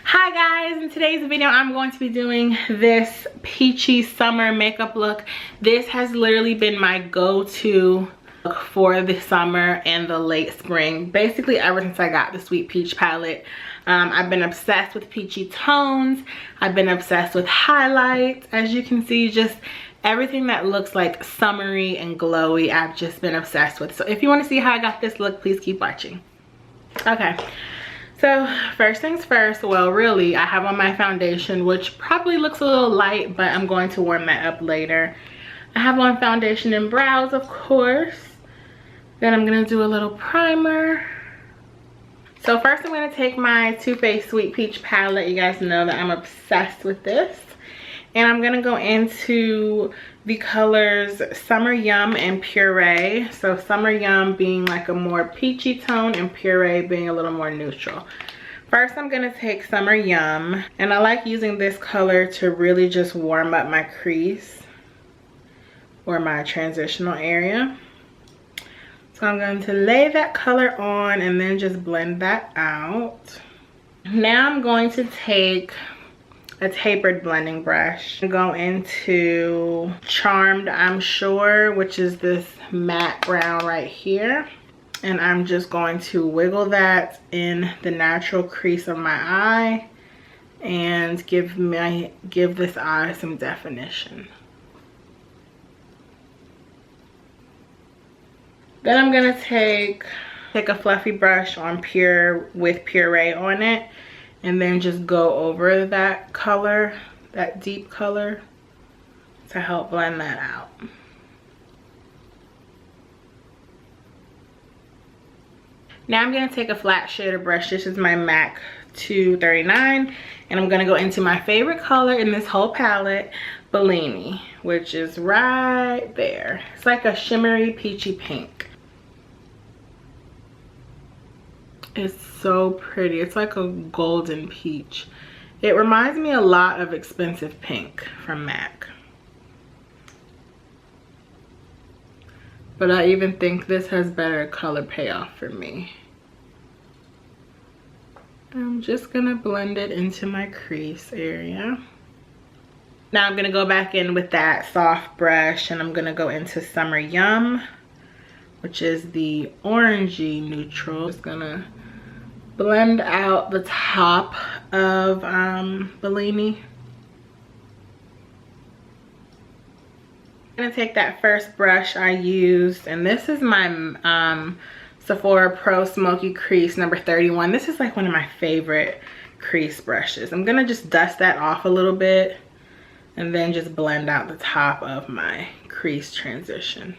Hi guys, in today's video I'm going to be doing this peachy summer makeup look. This has literally been my go-to look for the summer and the late spring, basically ever since I got the Sweet Peach palette. I've been obsessed with peachy tones. I've been obsessed with highlights. As you can see, just everything that looks like summery and glowy, I've just been obsessed with. So if you want to see how I got this look, please keep watching. Okay, so first things first, well really, I have on my foundation, which probably looks a little light, but I'm going to warm that up later. I have on foundation and brows, of course. Then I'm gonna do a little primer. So first I'm gonna take my Too Faced Sweet Peach palette. You guys know that I'm obsessed with this. And I'm gonna go into the colors Summer Yum and Puree. So Summer Yum being like a more peachy tone and Puree being a little more neutral. First I'm gonna take Summer Yum, and I like using this color to really just warm up my crease or my transitional area. So I'm going to lay that color on and then just blend that out. Now I'm going to take a tapered blending brush and go into Charmed, I'm Sure, which is this matte brown right here. And I'm just going to wiggle that in the natural crease of my eye and give this eye some definition. Then I'm gonna take a fluffy brush on with Puree on it, and then just go over that color, that deep color, to help blend that out. Now I'm gonna take a flat shader brush. This is my MAC 239, and I'm gonna go into my favorite color in this whole palette, Bellini, which is right there. It's like a shimmery peachy pink. It's so pretty. It's like a golden peach. It reminds me a lot of Expensive Pink from MAC. But I even think this has better color payoff for me. I'm just gonna blend it into my crease area. Now I'm gonna go back in with that soft brush, and I'm gonna go into Summer Yum, which is the orangey neutral. Just gonna blend out the top of Bellini. I'm gonna take that first brush I used, and this is my Sephora Pro Smoky Crease number 31. This is like one of my favorite crease brushes. I'm gonna just dust that off a little bit and then just blend out the top of my crease transition.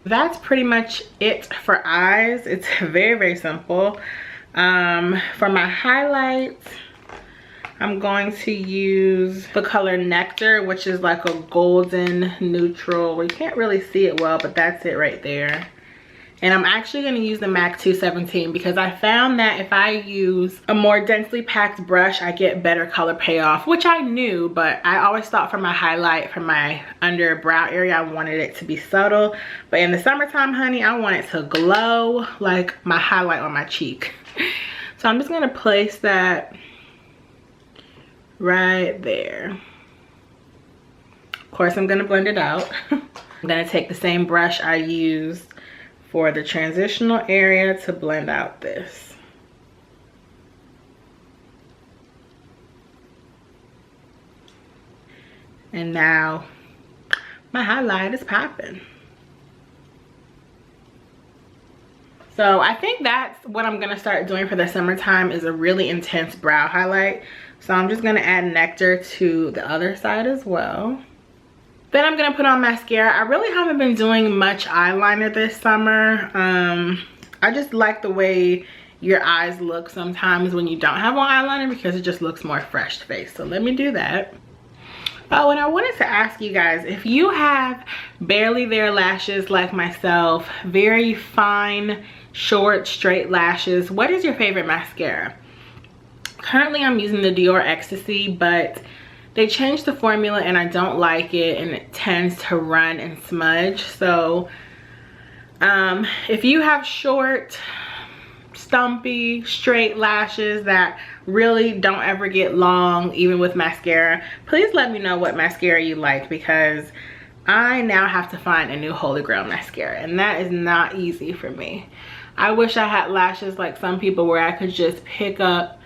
That's pretty much it for eyes. It's very, very simple. For my highlights, I'm going to use the color Nectar, which is like a golden neutral. You can't really see it well, but that's it right there. And I'm actually going to use the MAC 217 because I found that if I use a more densely packed brush, I get better color payoff, which I knew, but I always thought for my highlight, for my under brow area, I wanted it to be subtle. But in the summertime, honey, I want it to glow like my highlight on my cheek. So I'm just going to place that right there. Of course, I'm going to blend it out. I'm going to take the same brush I used for the transitional area to blend out this. And now my highlight is popping. So I think that's what I'm gonna start doing for the summertime, is a really intense brow highlight. So I'm just gonna add Nectar to the other side as well. Then I'm gonna put on mascara. I really haven't been doing much eyeliner this summer. I just like the way your eyes look sometimes when you don't have on eyeliner, because it just looks more fresh faced. So let me do that. Oh, and I wanted to ask you guys, if you have barely there lashes like myself, very fine, short, straight lashes, what is your favorite mascara? Currently I'm using the Dior Extase, but they changed the formula and I don't like it, and it tends to run and smudge. So if you have short, stumpy, straight lashes that really don't ever get long, even with mascara, please let me know what mascara you like, because I now have to find a new holy grail mascara, and that is not easy for me. I wish I had lashes like some people where I could just pick up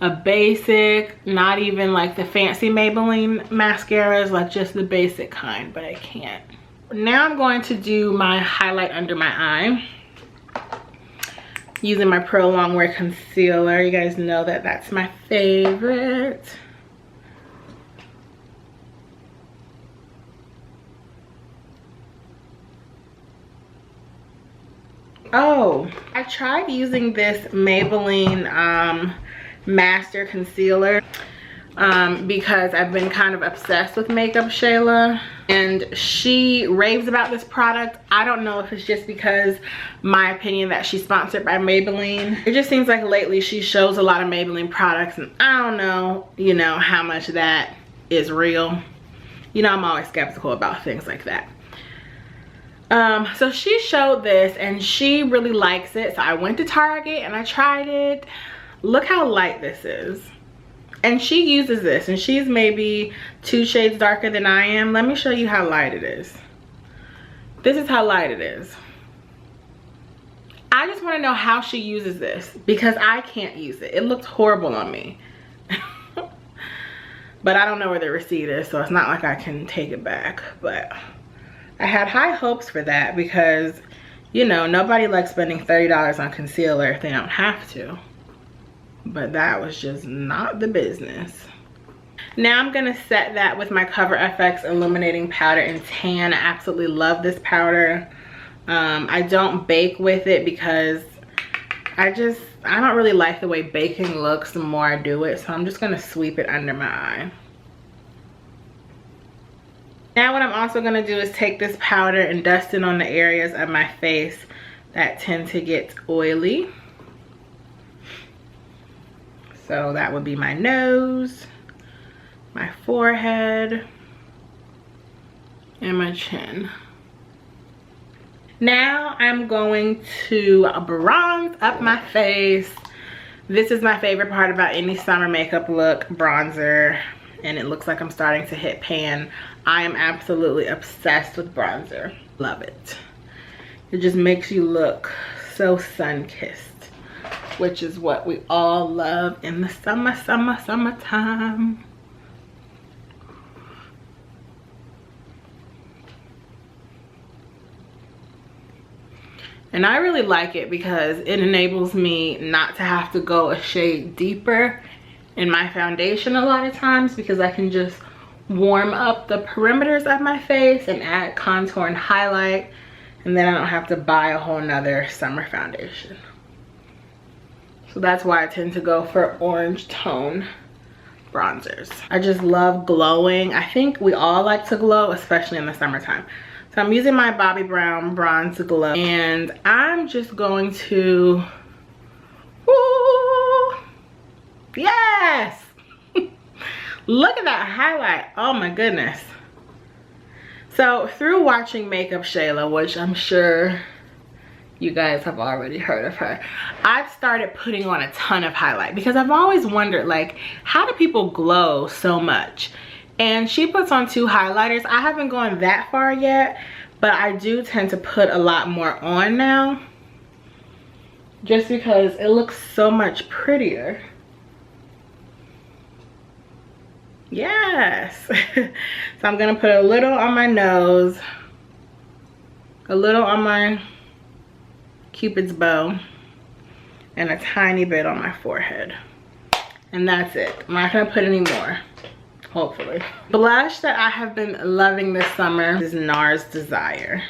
a basic, not even like the fancy Maybelline mascaras, like just the basic kind, but I can't. Now I'm going to do my highlight under my eye using my Pro Longwear concealer. You guys know that that's my favorite. Oh, I tried using this Maybelline Master Concealer because I've been kind of obsessed with Makeup Shayla, and she raves about this product. I don't know if it's just because my opinion that she's sponsored by Maybelline. It just seems like lately she shows a lot of Maybelline products, and I don't know, you know, how much that is real. You know, I'm always skeptical about things like that. So she showed this and she really likes it, so I went to Target and I tried it. Look how light this is. And she uses this, and she's maybe 2 shades darker than I am. Let me show you how light it is. This is how light it is. I just want to know how she uses this, because I can't use it. It looked horrible on me. But I don't know where the receipt is, so it's not like I can take it back. But I had high hopes for that because, you know, nobody likes spending $30 on concealer if they don't have to. But that was just not the business. Now I'm gonna set that with my CoverFX Illuminating Powder in Tan. I absolutely love this powder. I don't bake with it because I don't really like the way baking looks the more I do it. So I'm just gonna sweep it under my eye. Now what I'm also gonna do is take this powder and dust it on the areas of my face that tend to get oily. So that would be my nose, my forehead, and my chin. Now I'm going to bronze up my face. This is my favorite part about any summer makeup look, bronzer, and it looks like I'm starting to hit pan. I am absolutely obsessed with bronzer. Love it. It just makes you look so sun-kissed, which is what we all love in the summertime. And I really like it because it enables me not to have to go a shade deeper in my foundation a lot of times, because I can just warm up the perimeters of my face and add contour and highlight, and then I don't have to buy a whole nother summer foundation. So that's why I tend to go for orange tone bronzers. I just love glowing. I think we all like to glow, especially in the summertime. So I'm using my Bobbi Brown Bronze Glow, and I'm just going to, ooh, yes! Look at that highlight, oh my goodness. So through watching Makeup Shayla, which I'm sure you guys have already heard of her, I've started putting on a ton of highlight because I've always wondered, like, how do people glow so much? And she puts on 2 highlighters. I haven't gone that far yet, but I do tend to put a lot more on now, just because it looks so much prettier. Yes. So I'm gonna put a little on my nose, a little on my Cupid's bow, and a tiny bit on my forehead, and that's it. I'm not gonna put any more, hopefully. Blush that I have been loving this summer is Nars Desire.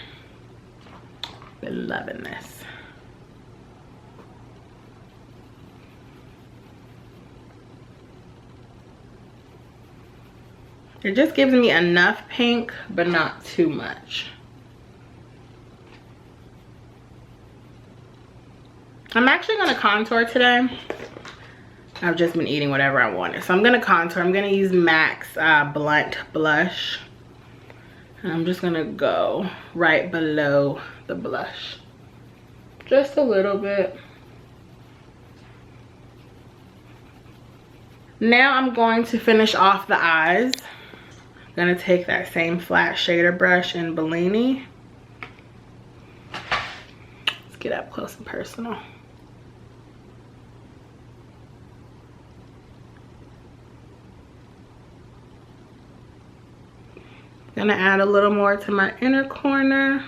Been loving this. It just gives me enough pink, but not too much. I'm actually gonna contour today. I've just been eating whatever I wanted. So I'm gonna contour. I'm gonna use MAC's Blunt Blush. And I'm just gonna go right below the blush. Just a little bit. Now I'm going to finish off the eyes. I'm gonna take that same flat shader brush in Bellini. Let's get up close and personal. Gonna add a little more to my inner corner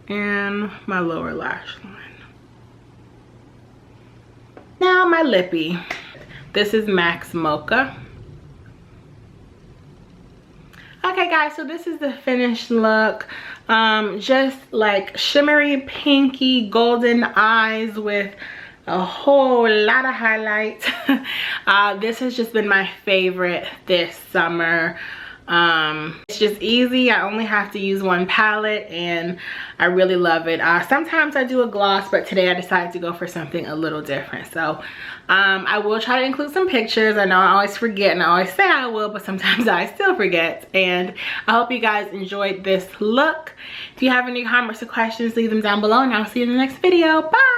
and my lower lash line. Now my lippy. This is MAC's Mocha. Okay guys, so this is the finished look. Just like shimmery pinky golden eyes with a whole lot of highlights. This has just been my favorite this summer. It's just easy. I only have to use one palette and I really love it. Sometimes I do a gloss, but today I decided to go for something a little different. So I will try to include some pictures. I know I always forget and I always say I will, but sometimes I still forget. And I hope you guys enjoyed this look. If you have any comments or questions, leave them down below and I'll see you in the next video. Bye!